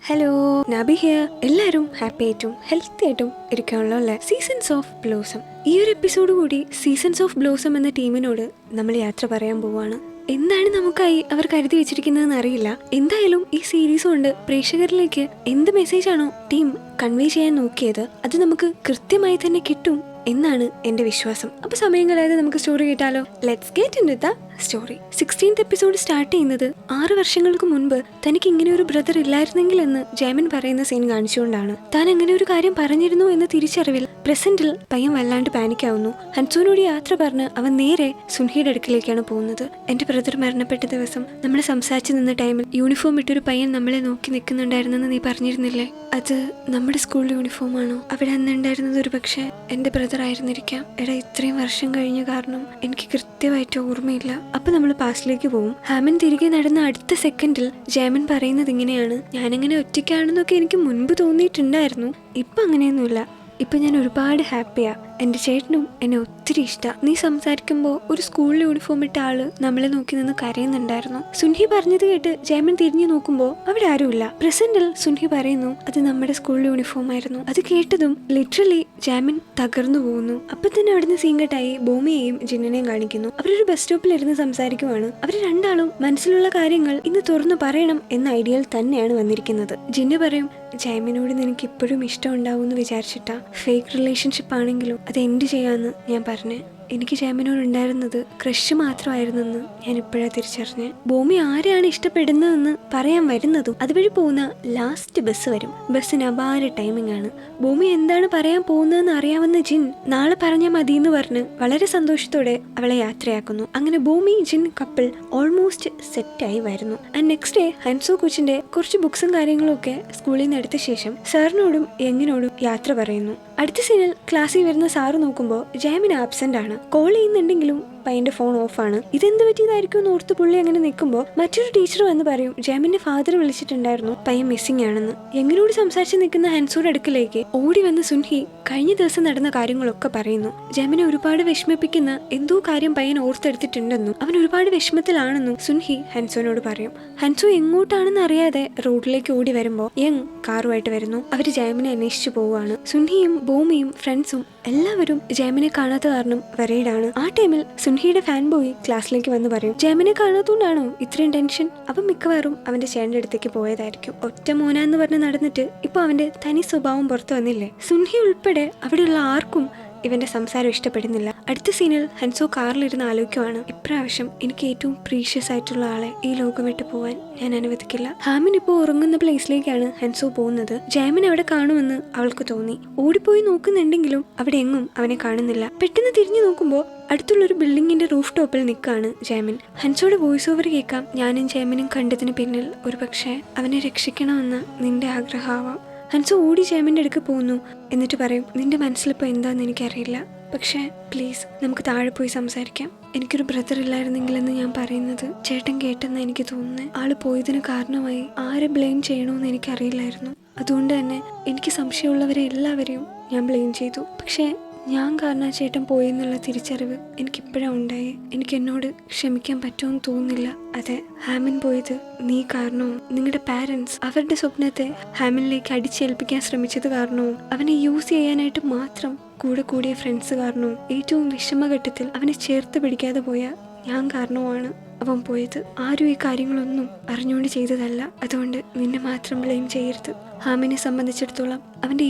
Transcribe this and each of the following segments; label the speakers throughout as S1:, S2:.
S1: Hello, Nabi here. എല്ലാവരും happy ആയിട്ടും healthy ആയിട്ടും ഇരിക്കാനുള്ള അല്ലേ? Seasons of blossom. ഈ ഒരു എപ്പിസോഡ് കൂടി സീസൺസ് ഓഫ് ബ്ലോസം എന്ന ടീമിനോട് നമ്മൾ യാത്ര പറയാൻ പോവാണ്. എന്താണ് നമുക്കായി അവർ കരുതി വെച്ചിരിക്കുന്നതെന്ന് അറിയില്ല. എന്തായാലും ഈ സീരീസ് കൊണ്ട് പ്രേക്ഷകരിലേക്ക് എന്ത് മെസ്സേജ് ആണോ ടീം കൺവേ ചെയ്യാൻ നോക്കിയത് അത് നമുക്ക് കൃത്യമായി തന്നെ കിട്ടും എന്നാണ് എന്റെ വിശ്വാസം. അപ്പൊ സമയം കളയാതെ നമുക്ക് സ്റ്റോറി കേട്ടാലോ. Let's get into the story. 16th episode start ചെയ്യുന്നത് 6 വർഷങ്ങൾക്ക് മുൻപ് തനിക്ക് ഇങ്ങനെ ഒരു ബ്രദർ ഇല്ലായിരുന്നെങ്കിൽ എന്ന് ജാമിൻ പറയുന്ന സീൻ കാണിച്ചുകൊണ്ടാണ്. താൻ അങ്ങനെ ഒരു കാര്യം പറഞ്ഞിരുന്നു എന്ന തിരിച്ചറിവിൽ പ്രസന്റിൽ പയ്യൻ വല്ലാണ്ട് പാനിക് ആവുന്നു. ഹൻസോനോട് യാത്ര പറഞ്ഞ് അവൻ നേരെ സുൻഹിയുടെ അടുക്കിലേക്കാണ് പോകുന്നത്. എന്റെ ബ്രദർ മരണപ്പെട്ട ദിവസം നമ്മൾ സംസാരിച്ചു നിന്ന ടൈമിൽ യൂണിഫോം ഇട്ടൊരു പയ്യൻ നമ്മളെ നോക്കി നിൽക്കുന്നുണ്ടായിരുന്നെന്ന് നീ പറഞ്ഞിരുന്നില്ലേ? അത് നമ്മുടെ സ്കൂൾ യൂണിഫോം ആണോ? അവിടെ അന്നുണ്ടായിരുന്നത് ഒരു പക്ഷേ എന്റെ ബ്രദർ ആയിരുന്നിരിക്കാം. എടാ, ഇത്രയും വർഷം കഴിഞ്ഞ കാരണം എനിക്ക് കൃത്യമായിട്ട് ഓർമ്മയില്ല. അപ്പൊ നമ്മൾ പാസ്റ്റിലേക്ക് പോകും. ഹാമൻ തിരികെ നടന്ന അടുത്ത സെക്കൻഡിൽ ജാമിൻ പറയുന്നത് ഇങ്ങനെയാണ്: ഞാനങ്ങനെ ഒറ്റയ്ക്കാണെന്നൊക്കെ എനിക്ക് മുൻപ് തോന്നിയിട്ടുണ്ടായിരുന്നു, ഇപ്പൊ അങ്ങനെയൊന്നുമില്ല. ഇപ്പൊ ഞാൻ ഒരുപാട് ഹാപ്പിയാ. എന്റെ ചേട്ടനും എന്നെ ഒത്തിരി ഇഷ്ടമാണ്. നീ സംസാരിക്കുമ്പോൾ ഒരു സ്കൂൾ യൂണിഫോം ഇട്ട ആള് നമ്മളെ നോക്കി നിന്ന് കരയുന്നുണ്ടായിരുന്നു. സുൻഹി പറഞ്ഞത് കേട്ട് ജാമിൻ തിരിഞ്ഞു നോക്കുമ്പോൾ അവിടെ ആരുമില്ല. പ്രസന്റിൽ സുൻഹി പറയുന്നു അത് നമ്മുടെ സ്കൂൾ യൂണിഫോം ആയിരുന്നു. അത് കേട്ടതും ലിറ്ററലി ജാമിൻ തകർന്നു പോകുന്നു. അപ്പൊ തന്നെ അവിടുന്ന് സീൻ കട്ടായി ബോമിയെയും ജിന്നിനെയും കാണിക്കുന്നു. അവരൊരു ബസ് സ്റ്റോപ്പിൽ ഇരുന്ന് സംസാരിക്കുവാണ്. അവർ രണ്ടാളും മനസ്സിലുള്ള കാര്യങ്ങൾ ഇന്ന് തുറന്നു പറയണം എന്ന ഐഡിയയിൽ തന്നെയാണ് വന്നിരിക്കുന്നത്. ജിന്ന് പറയും, ജാമിനോട് നിനക്ക് ഇപ്പോഴും ഇഷ്ടം ഉണ്ടാവും എന്ന് വിചാരിച്ചിട്ടാ. ഫേക്ക് റിലേഷൻഷിപ്പ് ആണെങ്കിലും അത് എൻഡ് ചെയ്യാന്ന് ഞാൻ പറഞ്ഞേ. എനിക്ക് ജാമിനോട് ഉണ്ടായിരുന്നത് ക്രഷ് മാത്രമായിരുന്നെന്ന് ഞാൻ ഇപ്പോഴാണ് തിരിച്ചറിഞ്ഞേ. ഭൂമി ആരെയാണ് ഇഷ്ടപ്പെടുന്നതെന്ന് പറയാൻ വരുന്നതും അതുവഴി പോകുന്ന ലാസ്റ്റ് ബസ് വരും. ബസ്സിന് അപാര ടൈമിംഗ് ആണ്. ഭൂമി എന്താണ് പറയാൻ പോകുന്നതെന്ന് അറിയാവുന്ന ജിൻ നാളെ പറഞ്ഞാൽ മതി എന്ന് പറഞ്ഞ് വളരെ സന്തോഷത്തോടെ അവളെ യാത്രയാക്കുന്നു. അങ്ങനെ ഭൂമി ജിൻ കപ്പിൾ ഓൾമോസ്റ്റ് സെറ്റായി വരുന്നു. ആൻഡ് നെക്സ്റ്റ് ഡേ ഹൻസോ കൊച്ചിന്റെ കുറച്ച് ബുക്സും കാര്യങ്ങളും ഒക്കെ സ്കൂളിൽ നിന്ന് എടുത്ത ശേഷം സാറിനോടും യങ്ങിനോടും യാത്ര പറയുന്നു. അടുത്ത സീനിൽ ക്ലാസ്സിൽ വരുന്ന സാറ് നോക്കുമ്പോൾ ജാമിൻ ആബ്സെന്റ് ആണ്. കോൾ ചെയ്യുന്നുണ്ടെങ്കിലും പയ്യന്റെ ഫോൺ ഓഫാണ്. ഇതെന്ത് പറ്റിയതായിരിക്കും എന്ന് ഓർത്ത് പുള്ളി അങ്ങനെ നിൽക്കുമ്പോൾ മറ്റൊരു ടീച്ചർ വന്ന് പറയും ജാമിന്റെ ഫാദർ വിളിച്ചിട്ടുണ്ടായിരുന്നു, പയ്യൻ മിസ്സിംഗ് ആണെന്ന്. എങ്ങനോട് സംസാരിച്ച് നിൽക്കുന്ന ഹൻസോയുടെ അടുക്കിലേക്ക് ഓടി വന്ന് സുൻഹി കഴിഞ്ഞ ദിവസം നടന്ന കാര്യങ്ങളൊക്കെ പറയുന്നു. ജാമിനെ ഒരുപാട് വിഷമിപ്പിക്കുന്ന എന്തോ കാര്യം പയ്യൻ ഓർത്തെടുത്തിട്ടുണ്ടെന്നും അവൻ ഒരുപാട് വിഷമത്തിലാണെന്നും സുൻഹി ഹൻസോനോട് പറയും. ഹൻസോ എങ്ങോട്ടാണെന്ന് അറിയാതെ റോഡിലേക്ക് ഓടി വരുമ്പോൾ യങ് കാറുമായിട്ട് വരുന്നു. അവര് ജാമിനെ അന്വേഷിച്ചു പോവുകയാണ്. സുൻഹിയും ബോമിയും ഫ്രണ്ട്സും എല്ലാവരും ജാമിനെ കാണാത്ത കാരണം വരയിടാണ്. ആ ടൈമിൽ സുൻഹിയുടെ ഫാൻ ബോയ് ക്ലാസ്സിലേക്ക് വന്ന് പറയും, ജാമിനെ കാണാത്തോണ്ടാണോ ഇത്രയും ടെൻഷൻ? അപ്പം മിക്കവാറും അവന്റെ ചേട്ടന്റെ അടുത്തേക്ക് പോയതായിരിക്കും. ഒറ്റ മോനാന്ന് പറഞ്ഞ് നടന്നിട്ട് ഇപ്പൊ അവന്റെ തനി സ്വഭാവം പുറത്തു വന്നില്ലേ? സുൻഹി ഉൾപ്പെടെ അവിടെയുള്ള ആർക്കും ഇവന്റെ സംസാരം ഇഷ്ടപ്പെടുന്നില്ല. അടുത്ത സീനിൽ ഹൻസോ കാറിലിരുന്ന് ആലോചിക്കുവാണ്, ഇപ്രാവശ്യം എനിക്ക് ഏറ്റവും പ്രീഷ്യസ് ആയിട്ടുള്ള ആളെ ഈ ലോകം വിട്ടു പോവാൻ ഞാൻ അനുവദിക്കില്ല. ഹാമിൻ ഇപ്പോൾ ഉറങ്ങുന്ന പ്ലേസിലേക്കാണ് ഹൻസോ പോകുന്നത്. ജാമിൻ അവിടെ കാണുമെന്ന് അവൾക്ക് തോന്നി. ഓടിപ്പോയി നോക്കുന്നുണ്ടെങ്കിലും അവിടെ എങ്ങും അവനെ കാണുന്നില്ല. പെട്ടെന്ന് തിരിഞ്ഞു നോക്കുമ്പോൾ അടുത്തുള്ളൊരു ബിൽഡിങ്ങിന്റെ റൂഫ് ടോപ്പിൽ നിൽക്കാണ് ജാമിൻ. ഹൻസോയുടെ വോയിസ് ഓവർ കേൾക്കാം. ഞാനും ജാമിനും കണ്ടതിന് പിന്നിൽ ഒരു പക്ഷേ അവനെ രക്ഷിക്കണമെന്ന് നിന്റെ ആഗ്രഹമാവാം. ഹൻസോ ഓടി ജാമിന്റെ അടുക്ക് പോകുന്നു. എന്നിട്ട് പറയും, നിന്റെ മനസ്സിലിപ്പോൾ എന്താന്ന് എനിക്കറിയില്ല, പക്ഷേ പ്ലീസ് നമുക്ക് താഴെ പോയി സംസാരിക്കാം. എനിക്കൊരു ബ്രദർ ഇല്ലായിരുന്നെങ്കിലെന്ന് ഞാൻ പറയുന്നത് ചേട്ടൻ കേട്ടെന്ന് എനിക്ക് തോന്നുന്നത്. ആള് പോയതിന് കാരണമായി ആരെ ബ്ലെയിം ചെയ്യണമെന്ന് എനിക്കറിയില്ലായിരുന്നു. അതുകൊണ്ട് തന്നെ എനിക്ക് സംശയമുള്ളവരെ എല്ലാവരെയും ഞാൻ ബ്ലെയിം ചെയ്തു. പക്ഷേ ഞാൻ കാരണം ചേട്ടൻ പോയെന്നുള്ള തിരിച്ചറിവ് എനിക്കിപ്പോഴാണ് ഉണ്ടായി. എനിക്ക് എന്നോട് ക്ഷമിക്കാൻ പറ്റുമെന്ന് തോന്നുന്നില്ല. അതെ, ഹാമിൻ പോയത് നീ കാരണവും നിങ്ങളുടെ പാരൻസ് അവരുടെ സ്വപ്നത്തെ ഹാമിനിലേക്ക് അടിച്ചേൽപ്പിക്കാൻ ശ്രമിച്ചത് കാരണവും അവനെ യൂസ് ചെയ്യാനായിട്ട് മാത്രം കൂടെ കൂടിയ ഫ്രണ്ട്സ് കാരണവും ഏറ്റവും വിഷമഘട്ടത്തിൽ അവനെ ചേർത്ത് പിടിക്കാതെ പോയ ഞാൻ കാരണവുമാണ് അവൻ പോയത്. ആരും ഈ കാര്യങ്ങളൊന്നും അറിഞ്ഞുകൊണ്ട് ചെയ്തതല്ല. അതുകൊണ്ട് നിന്നെ മാത്രം ബ്ലെയിം ചെയ്യരുത്. ഹാമിനെ സംബന്ധിച്ചിടത്തോളം അവന്റെ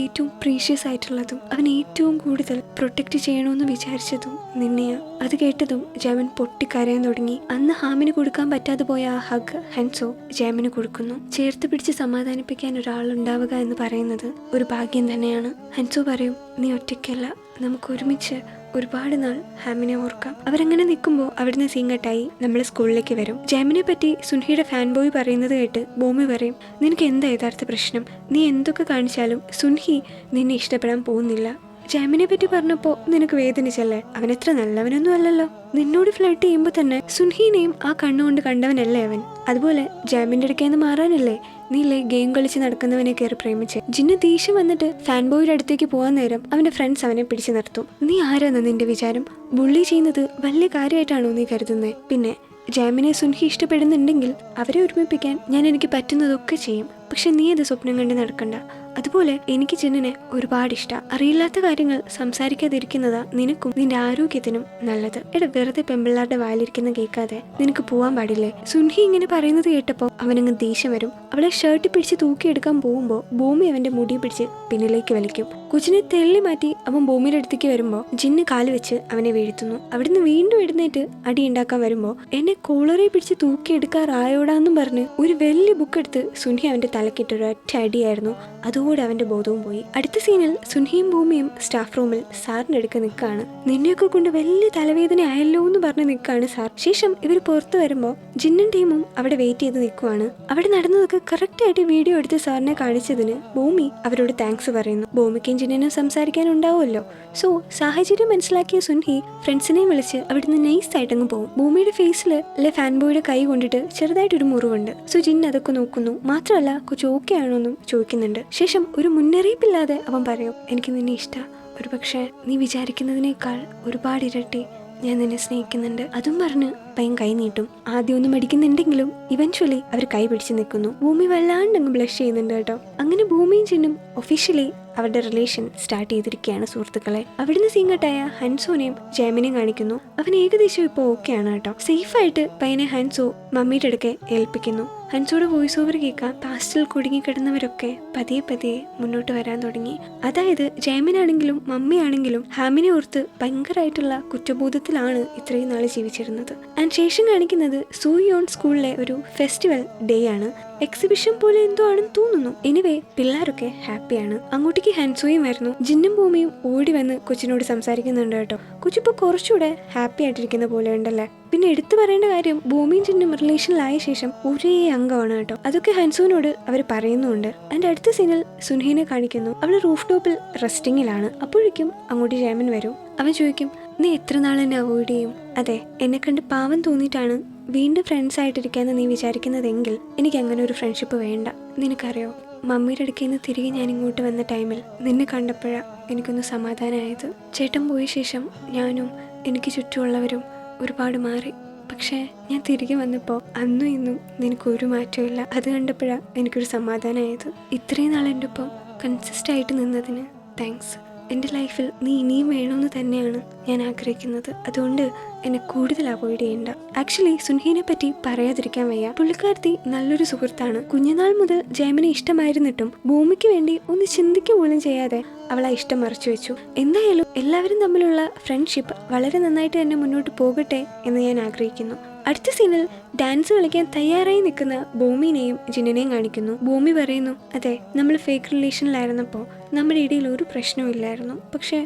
S1: ഏറ്റവും പ്രീഷ്യസ് ആയിട്ടുള്ളതും അവൻ ഏറ്റവും കൂടുതൽ പ്രൊട്ടക്ട് ചെയ്യണമെന്ന് വിചാരിച്ചതും നിന്നെയാ. അത് കേട്ടതും ജാമിൻ പൊട്ടിക്കരയാൻ തുടങ്ങി. അന്ന് ഹാമിന് കൊടുക്കാൻ പറ്റാതെ പോയ ആ ഹഗ് ഹൻസോ ജാമിന് കൊടുക്കുന്നു. ചേർത്ത് പിടിച്ച് സമാധാനിപ്പിക്കാൻ ഒരാളുണ്ടാവുക എന്ന് പറയുന്നത് ഒരു ഭാഗ്യം തന്നെയാണ്. ഹൻസോ പറയും, നീ ഒറ്റയ്ക്കല്ല, നമുക്ക് ഒരുമിച്ച് ഒരുപാട് നാൾ ഹാമിനെ ഓർക്കാം. അവരങ്ങനെ നിൽക്കുമ്പോൾ അവിടുന്ന് സീൻ കട്ടായി നമ്മൾ സ്കൂളിലേക്ക് വരും. ജാമിനെ പറ്റി സുൻഹിയുടെ ഫാൻ ബോയ് പറയുന്നത് കേട്ട് ബോമി പറയും, നിനക്ക് എന്താ യഥാർത്ഥ പ്രശ്നം? നീ എന്തൊക്കെ കാണിച്ചാലും സുൻഹി നിന്നെ ഇഷ്ടപ്പെടാൻ പോകുന്നില്ല. ജാമിനെ പറ്റി പറഞ്ഞപ്പോൾ നിനക്ക് വേദനിച്ചല്ലേ? അവനെത്ര നല്ലവനൊന്നും അല്ലല്ലോ. നിന്നോട് ഫ്ലർട്ട് ചെയ്യുമ്പോൾ തന്നെ സുൻഹീനെയും ആ കണ്ണുകൊണ്ട് കണ്ടവനല്ലേ അവൻ? അതുപോലെ ജാമിന്റെ അടുക്കേന്ന് മാറാനല്ലേ നീല്ലേ ഗെയിം കളിച്ച് നടക്കുന്നവനെ കയറി പ്രേമിച്ച്? ജിന്ന് ദേഷ്യം വന്നിട്ട് ഫാൻ ബോയുടെ അടുത്തേക്ക് പോകാൻ നേരം അവന്റെ ഫ്രണ്ട്സ് അവനെ പിടിച്ചു നിർത്തും. നീ ആരാന്ന് നിന്റെ വിചാരം? ബുള്ളി ചെയ്യുന്നത് വലിയ കാര്യമായിട്ടാണോ നീ കരുതുന്നത്? പിന്നെ ജാമിനെ സുൻഹി ഇഷ്ടപ്പെടുന്നുണ്ടെങ്കിൽ അവരെ ഒരുമിപ്പിക്കാൻ ഞാൻ എനിക്ക് പറ്റുന്നതൊക്കെ ചെയ്യും. പക്ഷെ നീ അത് സ്വപ്നം കണ്ട് നടക്കണ്ട. അതുപോലെ എനിക്ക് ജിന്നിനെ ഒരുപാട് ഇഷ്ടം. അറിയില്ലാത്ത കാര്യങ്ങൾ സംസാരിക്കാതിരിക്കുന്നതാ നിനക്കും നിന്റെ ആരോഗ്യത്തിനും നല്ലത്. വെറുതെ പെമ്പിള്ളാരുടെ വായിലിരിക്കുന്ന കേൾക്കാതെ നിനക്ക് പോവാൻ പാടില്ലേ? സുൻഹി ഇങ്ങനെ പറയുന്നത് കേട്ടപ്പോൾ അവനങ്ങ് ദേഷ്യം വരും. അവളെ ഷർട്ട് പിടിച്ച് തൂക്കിയെടുക്കാൻ പോകുമ്പോൾ ഭൂമി അവന്റെ മുടി പിടിച്ച് പിന്നിലേക്ക് വലിക്കും. കൊച്ചിനെ തെള്ളി മാറ്റി അവൻ ഭൂമിയുടെ അടുത്തേക്ക് വരുമ്പോൾ ജിന്ന് കാല് വെച്ച് അവനെ വീഴ്ത്തുന്നു. അവിടുന്ന് വീണ്ടും എഴുന്നേറ്റ് അടി ഉണ്ടാക്കാൻ വരുമ്പോൾ എന്നെ കോളറെ പിടിച്ച് തൂക്കിയെടുക്കാറായോടാന്നും പറഞ്ഞ് ഒരു വലിയ ബുക്ക് എടുത്ത് സുൻഹി അവന്റെ തലക്കിട്ടൊരു ഒറ്റ അടിയായിരുന്നു. അതോടെ അവന്റെ ബോധവും പോയി. അടുത്ത സീനിൽ സുൻഹിയും ഭൂമിയും സ്റ്റാഫ് റൂമിൽ സാറിന്റെ അടുക്ക് നിൽക്കാണ്. നിന്നെയൊക്കെ കൊണ്ട് വലിയ തലവേദന ആയല്ലോ എന്ന് പറഞ്ഞ് നിൽക്കാണ് സാർ. ശേഷം ഇവർ പുറത്തു വരുമ്പോൾ ജിന്നും ടീമും അവിടെ വെയിറ്റ് ചെയ്ത് നിൽക്കുവാണ്. അവിടെ നടന്നതൊക്കെ കറക്റ്റ് ആയിട്ട് വീഡിയോ എടുത്ത് സാറിനെ കാണിച്ചതിന് ഭൂമി അവരോട് താങ്ക്സ് പറയുന്നു. ഭൂമിക്കും ജിന്നിനും സംസാരിക്കാനുണ്ടാവുമല്ലോ. സോ സാഹചര്യം മനസ്സിലാക്കിയ സുൻഹി ഫ്രണ്ട്സിനെ വിളിച്ച് അവിടുന്ന് നൈസായിട്ടങ്ങ് പോകും. ഭൂമിയുടെ ഫേസിൽ ഫാൻ ബോയുടെ കൈ കൊണ്ടിട്ട് ചെറുതായിട്ടൊരു മുറിവുണ്ട്. സോ ജിൻ അതൊക്കെ നോക്കുന്നു. മാത്രമല്ല കൊച്ചു ഓക്കെ ആണോ എന്നും ചോദിക്കുന്നുണ്ട്. ശേഷം ഒരു മുന്നറിയിപ്പില്ലാതെ അവൻ പറയും, എനിക്ക് നിന്നെ ഇഷ്ടം. ഒരു പക്ഷേ നീ വിചാരിക്കുന്നതിനേക്കാൾ ഒരുപാട് ഇരട്ടി ഞാൻ നിന്നെ സ്നേഹിക്കുന്നുണ്ട്. അതും പറഞ്ഞ് പയ്യൻ കൈ നീട്ടും. ആദ്യം ഒന്നും മടിക്കുന്നുണ്ടെങ്കിലും ഇവൻച്വലി അവർ കൈ പിടിച്ച് നിൽക്കുന്നു. ഭൂമി വല്ലാണ്ട് അങ്ങ് ബ്ലഷ് ചെയ്യുന്നുണ്ട് കേട്ടോ. അങ്ങനെ ഭൂമിയും ജിന്നും ഒഫീഷ്യലി അവരുടെ റിലേഷൻ സ്റ്റാർട്ട് ചെയ്തിരിക്കുകയാണ് സുഹൃത്തുക്കളെ. അവിടുന്ന് സീങ്കട്ടായ ഹൻസോനെയും ജാമിനെയും കാണിക്കുന്നു. അവൻ ഏകദേശം ഇപ്പോൾ ഓക്കെ ആണ് കേട്ടോ. സേഫായിട്ട് പയ്യനെ ഹൻസോ മമ്മിയുടെ അടുക്കെ ഏൽപ്പിക്കുന്നു. ഹൻസോയുടെ വോയിസ് ഓവർ കേൾക്കാൻ പാസ്റ്റിൽ കുടുങ്ങിക്കിടന്നവരൊക്കെ പതിയെ പതിയെ മുന്നോട്ട് വരാൻ തുടങ്ങി. അതായത് ജാമിനാണെങ്കിലും മമ്മിയാണെങ്കിലും ഹാമിനെ ഓർത്ത് ഭയങ്കരമായിട്ടുള്ള കുറ്റബോധത്തിലാണ് ഇത്രയും നാൾ ജീവിച്ചിരുന്നത്. ആൻഡ് ശേഷം കാണിക്കുന്നത് സൂയോൺ സ്കൂളിലെ ഒരു ഫെസ്റ്റിവൽ ഡേ ആണ്. എക്സിബിഷൻ പോലെ എന്തോ ആണെന്ന് തോന്നുന്നു. എനിവേ പിള്ളേരൊക്കെ ഹാപ്പിയാണ്. അങ്ങോട്ടേക്ക് ഹൻസോയും വരുന്നു. ജിന്നും ഭൂമിയും ഓടി വന്ന് കൊച്ചിനോട് സംസാരിക്കുന്നുണ്ട് കേട്ടോ. കൊച്ചിപ്പോ കുറച്ചുകൂടെ ഹാപ്പി ആയിട്ടിരിക്കുന്ന പോലെ ഉണ്ടല്ലേ. പിന്നെ എടുത്തു പറയേണ്ട കാര്യം ഭൂമിയും ജിന്നും റിലേഷനിലായ ശേഷം ഒരേ അംഗമാണ് കേട്ടോ. അതൊക്കെ ഹൻസോനോട് അവർ പറയുന്നുണ്ട്. അതിന്റെ അടുത്ത സീനിൽ സുൻഹിനെ കാണിക്കുന്നു. അവൾ റൂഫ് ടോപ്പിൽ റെസ്റ്റിങ്ങിലാണ്. അപ്പോഴേക്കും അങ്ങോട്ട് ജാമിൻ വരും. അവൻ ചോദിക്കും, നീ എത്ര നാൾ എന്നെ അവോയ്ഡ് ചെയ്യും? അതെ, എന്നെ കണ്ട് പാവം തോന്നിയിട്ടാണ് വീണ്ടും ഫ്രണ്ട്സ് ആയിട്ടിരിക്കാന്ന് നീ വിചാരിക്കുന്നതെങ്കിൽ എനിക്ക് അങ്ങനെ ഒരു ഫ്രണ്ട്ഷിപ്പ് വേണ്ട. നിനക്കറിയോ, മമ്മിയുടെ അടുക്കൽ നിന്ന് തിരികെ ഞാൻ ഇങ്ങോട്ട് വന്ന ടൈമിൽ നിന്നെ കണ്ടപ്പോഴാണ് എനിക്കൊന്ന് സമാധാനമായത്. ചേട്ടൻ പോയ ശേഷം ഞാനും എനിക്ക് ചുറ്റുമുള്ളവരും ഒരുപാട് മാറി. പക്ഷേ ഞാൻ തിരികെ വന്നപ്പോൾ അന്നും ഇന്നും നിനക്കൊരു മാറ്റമില്ല. അത് കണ്ടപ്പോഴാണ് എനിക്കൊരു സമാധാനമായത്. ഇത്രയും നാൾ എൻ്റെ ഒപ്പം കൺസിസ്റ്റായിട്ട് നിന്നതിന് താങ്ക്സ്. എൻ്റെ ലൈഫിൽ നീ ഇനിയും വേണമെന്ന് തന്നെയാണ് ഞാൻ ആഗ്രഹിക്കുന്നത്. അതുകൊണ്ട് എന്നെ കൂടുതൽ അവോയ്ഡ് ചെയ്യണ്ട. ആക്ച്വലി സുൻഹിനെ പറ്റി പറയാതിരിക്കാൻ വയ്യ. പുള്ളിക്കാരത്തി നല്ലൊരു സുഹൃത്താണ്. കുഞ്ഞുനാൾ മുതൽ ജാമിനെ ഇഷ്ടമായിരുന്നിട്ടും ഭൂമിക്ക് വേണ്ടി ഒന്ന് ചിന്തിക്കുക പോലും ചെയ്യാതെ അവൾ ആ ഇഷ്ടം മറച്ചു വെച്ചു. എന്തായാലും എല്ലാവരും തമ്മിലുള്ള ഫ്രണ്ട്ഷിപ്പ് വളരെ നന്നായിട്ട് തന്നെ മുന്നോട്ട് പോകട്ടെ എന്ന് ഞാൻ ആഗ്രഹിക്കുന്നു. അടുത്ത സീനിൽ ഡാൻസ് കളിക്കാൻ തയ്യാറായി നിൽക്കുന്ന ഭൂമിനെയും ജിന്നിനെയും കാണിക്കുന്നു. ഭൂമി പറയുന്നു, അതെ, നമ്മൾ ഫേക്ക് റിലേഷനിലായിരുന്നപ്പോൾ നമ്മുടെ ഇടയിൽ ഒരു പ്രശ്നവും ഇല്ലായിരുന്നു. പക്ഷെ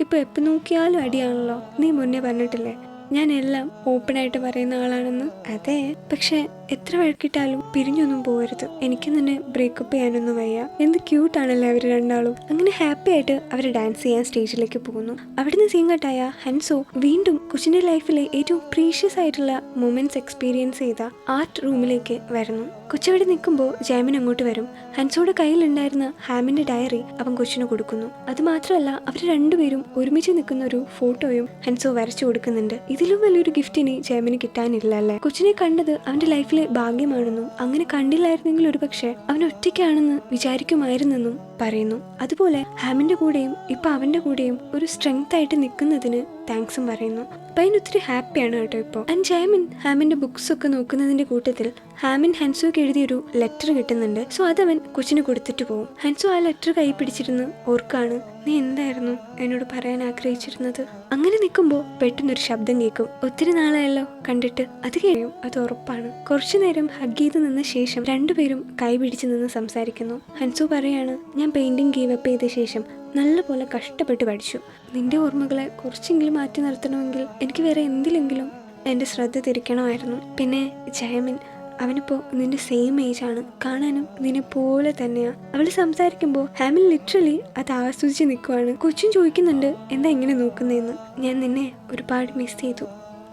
S1: ഇപ്പോൾ എപ്പോൾ നോക്കിയാലും അടിയാണല്ലോ. നീ മുന്നേ പറഞ്ഞിട്ടില്ലേ ഞാൻ എല്ലാം ഓപ്പണായിട്ട് പറയുന്ന ആളാണെന്ന്? അതെ, പക്ഷെ എത്ര വഴക്കിട്ടാലും പിരിഞ്ഞൊന്നും പോകരുത്. എനിക്ക് തന്നെ ബ്രേക്കപ്പ് ചെയ്യാനൊന്നും വയ്യ. എന്ത് ക്യൂട്ടാണല്ലേ അവർ രണ്ടാളും. അങ്ങനെ ഹാപ്പി ആയിട്ട് അവർ ഡാൻസ് ചെയ്യാൻ സ്റ്റേജിലേക്ക് പോകുന്നു. അവിടുന്ന് സീങ്കട്ടായ ഹൻസോ വീണ്ടും കൊച്ചിൻ്റെ ലൈഫിലെ ഏറ്റവും പ്രീഷ്യസ് ആയിട്ടുള്ള മൊമെന്റ്സ് എക്സ്പീരിയൻസ് ചെയ്ത ആർട്ട് റൂമിലേക്ക് വരുന്നു. കൊച്ചവിടെ നിൽക്കുമ്പോൾ ജാമിൻ അങ്ങോട്ട് വരും. ഹൻസോയുടെ കയ്യിലുണ്ടായിരുന്ന ഹാമിന്റെ ഡയറി അവൻ കൊച്ചിന് കൊടുക്കുന്നു. അത് മാത്രമല്ല അവർ രണ്ടുപേരും ഒരുമിച്ച് നിൽക്കുന്ന ഒരു ഫോട്ടോയും ഹൻസോ വരച്ചു കൊടുക്കുന്നുണ്ട്. ഇതിലും വലിയൊരു ഗിഫ്റ്റ് ഇനി ജാമിന് കിട്ടാനില്ല അല്ലേ. കൊച്ചിനെ കണ്ടത് അവന്റെ ലൈഫിലെ ഭാഗ്യമാണെന്നും അങ്ങനെ കണ്ടില്ലായിരുന്നെങ്കിൽ ഒരു പക്ഷെ അവൻ ഒറ്റയ്ക്കാണെന്ന് വിചാരിക്കുമായിരുന്നെന്നും പറയുന്നു. അതുപോലെ ഹാമിന്റെ കൂടെയും ഇപ്പൊ അവന്റെ കൂടെയും ഒരു സ്ട്രെങ്ത് ആയിട്ട് നിൽക്കുന്നതിന് താങ്ക്സും പറയുന്നു. പയ്യൻ ഒത്തിരി ഹാപ്പിയാണ് കേട്ടോ ഇപ്പോൾ. ആൻഡ് ജാമിൻ ഹാമിന്റെ ബുക്സ് ഒക്കെ നോക്കുന്നതിന്റെ കൂട്ടത്തിൽ ഹാമിൻ ഹൻസോക്ക് എഴുതിയൊരു ലെറ്റർ കിട്ടുന്നുണ്ട്. സോ അതവൻ കൊച്ചിന് കൊടുത്തിട്ട് പോകും. ഹൻസോ ആ ലെറ്റർ കൈ പിടിച്ചിരുന്ന് ഓർക്കാണ്, നീ എന്തായിരുന്നു എന്നോട് പറയാൻ ആഗ്രഹിച്ചിരുന്നത്? അങ്ങനെ നിൽക്കുമ്പോൾ പെട്ടെന്നൊരു ശബ്ദം കേൾക്കും. ഒത്തിരി നാളായല്ലോ കണ്ടിട്ട്. അത് കഴിയും, അത് ഉറപ്പാണ്. കുറച്ചു നേരം ഹഗ് ചെയ്ത് നിന്ന ശേഷം രണ്ടുപേരും കൈ പിടിച്ച് നിന്ന് സംസാരിക്കുന്നു. ഹൻസോ പറയാണ്, ഞാൻ പെയിന്റിങ് ഗീവപ്പ് ചെയ്ത ശേഷം നല്ലപോലെ കഷ്ടപ്പെട്ട് പഠിച്ചു. നിന്റെ ഓർമ്മകളെ കുറച്ചെങ്കിലും മാറ്റി നിർത്തണമെങ്കിൽ എനിക്ക് വേറെ എന്തിലെങ്കിലും എൻ്റെ ശ്രദ്ധ തിരിക്കണമായിരുന്നു. പിന്നെ ജാമിൻ, അവനിപ്പോൾ നിന്റെ സെയിം ഏജ് ആണ്, കാണാനും നിന്നെ പോലെ തന്നെയാ. അവൾ സംസാരിക്കുമ്പോൾ ഹാമിൻ ലിറ്ററലി അത് ആസ്വദിച്ച് നിൽക്കുവാണ്. കൊച്ചും ചോദിക്കുന്നുണ്ട്, എന്താ ഇങ്ങനെ നോക്കുന്നതെന്ന്. ഞാൻ നിന്നെ ഒരുപാട് മിസ് ചെയ്തു,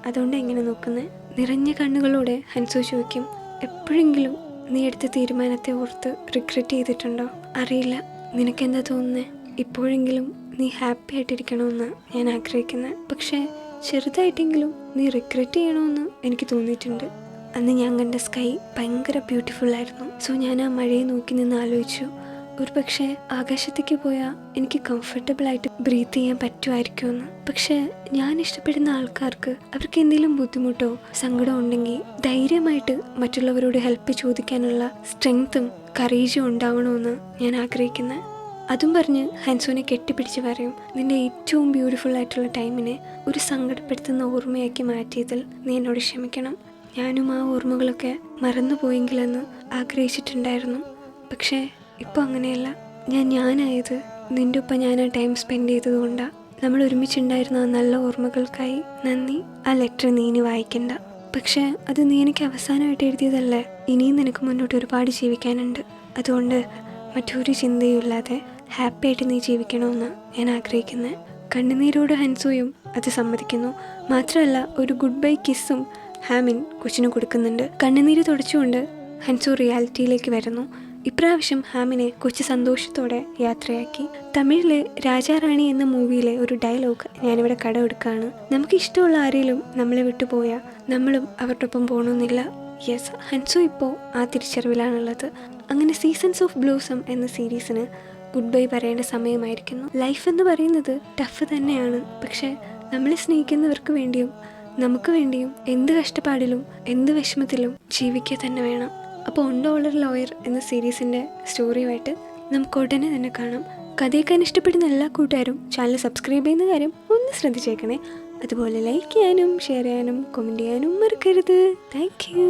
S1: അതുകൊണ്ട് എങ്ങനെ നോക്കുന്നത്? നിറഞ്ഞ കണ്ണുകളോടെ ഹൻസോ ചോദിക്കും, എപ്പോഴെങ്കിലും നീ എടുത്ത തീരുമാനത്തെ ഓർത്ത് റിഗ്രറ്റ് ചെയ്തിട്ടുണ്ടോ? അറിയില്ല, നിനക്കെന്താ തോന്നുന്നത്? ഇപ്പോഴെങ്കിലും നീ ഹാപ്പി ആയിട്ടിരിക്കണമെന്നാണ് ഞാൻ ആഗ്രഹിക്കുന്നത്. പക്ഷേ ചെറുതായിട്ടെങ്കിലും നീ റിഗ്രറ്റ് ചെയ്യണമെന്ന് എനിക്ക് തോന്നിയിട്ടുണ്ട്. അന്ന് ഞാൻ കണ്ട സ്കൈ ഭയങ്കര ബ്യൂട്ടിഫുൾ ആയിരുന്നു. സോ ഞാൻ ആ മഴയെ നോക്കി നിന്ന് ആലോചിച്ചു, ഒരു പക്ഷേ ആകാശത്തേക്ക് പോയാൽ എനിക്ക് കംഫർട്ടബിൾ ആയിട്ട് ബ്രീത്ത് ചെയ്യാൻ പറ്റുമായിരിക്കുമെന്ന്. പക്ഷെ ഞാൻ ഇഷ്ടപ്പെടുന്ന ആൾക്കാർക്ക് അവർക്ക് എന്തെങ്കിലും ബുദ്ധിമുട്ടോ സങ്കടമോ ഉണ്ടെങ്കിൽ ധൈര്യമായിട്ട് മറ്റുള്ളവരോട് ഹെൽപ്പ് ചോദിക്കാനുള്ള സ്ട്രെങ്ത്തും കറേജും ഉണ്ടാവണമെന്ന് ഞാൻ ആഗ്രഹിക്കുന്നത്. അതും പറഞ്ഞ് ഹൻസോനെ കെട്ടിപ്പിടിച്ച് പറയും, നിന്റെ ഏറ്റവും ബ്യൂട്ടിഫുൾ ആയിട്ടുള്ള ടൈമിനെ ഒരു സങ്കടപ്പെടുത്തുന്ന ഓർമ്മയാക്കി മാറ്റിയതിൽ നീ എന്നോട് ക്ഷമിക്കണം. ഞാനും ആ ഓർമ്മകളൊക്കെ മറന്നുപോയെങ്കിലെന്ന് ആഗ്രഹിച്ചിട്ടുണ്ടായിരുന്നു. പക്ഷേ ഇപ്പോൾ അങ്ങനെയല്ല. ഞാനായത് നിൻ്റെ ഒപ്പം ഞാൻ ആ ടൈം സ്പെൻഡ് ചെയ്തത് കൊണ്ടാണ്. നമ്മൾ ഒരുമിച്ചുണ്ടായിരുന്ന ആ നല്ല ഓർമ്മകൾക്കായി നന്ദി. ആ ലെറ്റർ നീ ഇനി വായിക്കണ്ട. പക്ഷേ അത് നീ എനിക്ക് അവസാനമായിട്ട് എഴുതിയതല്ലേ. ഇനിയും നിനക്ക് മുന്നോട്ട് ഒരുപാട് ജീവിക്കാനുണ്ട്. അതുകൊണ്ട് മറ്റൊരു ചിന്തയും ഇല്ലാതെ ഹാപ്പി ആയിട്ട് നീ ജീവിക്കണമെന്ന് ഞാൻ ആഗ്രഹിക്കുന്നത്. കണ്ണുനീരോട് ഹൻസോയും അത് സമ്മതിക്കുന്നു. മാത്രമല്ല ഒരു ഗുഡ് ബൈ കിസ്സും ഹാമിൻ കൊച്ചിന് കൊടുക്കുന്നുണ്ട്. കണ്ണുനീര് തുടച്ചുകൊണ്ട് ഹൻസോ റിയാലിറ്റിയിലേക്ക് വരുന്നു. ഇപ്രാവശ്യം ഹാമിനെ കൊച്ചു സന്തോഷത്തോടെ യാത്രയാക്കി. തമിഴിലെ രാജാറാണി എന്ന മൂവിയിലെ ഒരു ഡയലോഗ് ഞാനിവിടെ കടമെടുക്കുകയാണ്. നമുക്കിഷ്ടമുള്ള ആരെങ്കിലും നമ്മളെ വിട്ടുപോയാൽ നമ്മളും അവരുടെ ഒപ്പം പോകണമെന്നില്ല. യെസ്, ഹൻസോ ഇപ്പോൾ ആ തിരിച്ചറിവിലാണുള്ളത്. അങ്ങനെ സീസൺസ് ഓഫ് ബ്ലോസം എന്ന സീരീസിന് ഗുഡ് ബൈ പറയേണ്ട സമയമായിരിക്കുന്നു. ലൈഫ് എന്ന് പറയുന്നത് ടഫ് തന്നെയാണ്. പക്ഷേ നമ്മളെ സ്നേഹിക്കുന്നവർക്ക് വേണ്ടിയും നമുക്ക് വേണ്ടിയും എന്ത് കഷ്ടപ്പാടിലും എന്ത് വിഷമത്തിലും ജീവിക്കുക തന്നെ വേണം. അപ്പോൾ $1 ലോയർ എന്ന സീരീസിൻ്റെ സ്റ്റോറിയുമായിട്ട് നമുക്ക് ഉടനെ തന്നെ കാണാം. കഥയൊക്കെ ഇഷ്ടപ്പെടുന്ന എല്ലാ കൂട്ടുകാരും ചാനൽ സബ്സ്ക്രൈബ് ചെയ്യുന്ന കാര്യം ഒന്ന് ശ്രദ്ധിച്ചേക്കണേ. അതുപോലെ ലൈക്ക് ചെയ്യാനും ഷെയർ ചെയ്യാനും കമൻറ്റ് ചെയ്യാനും മറക്കരുത്. Thank you.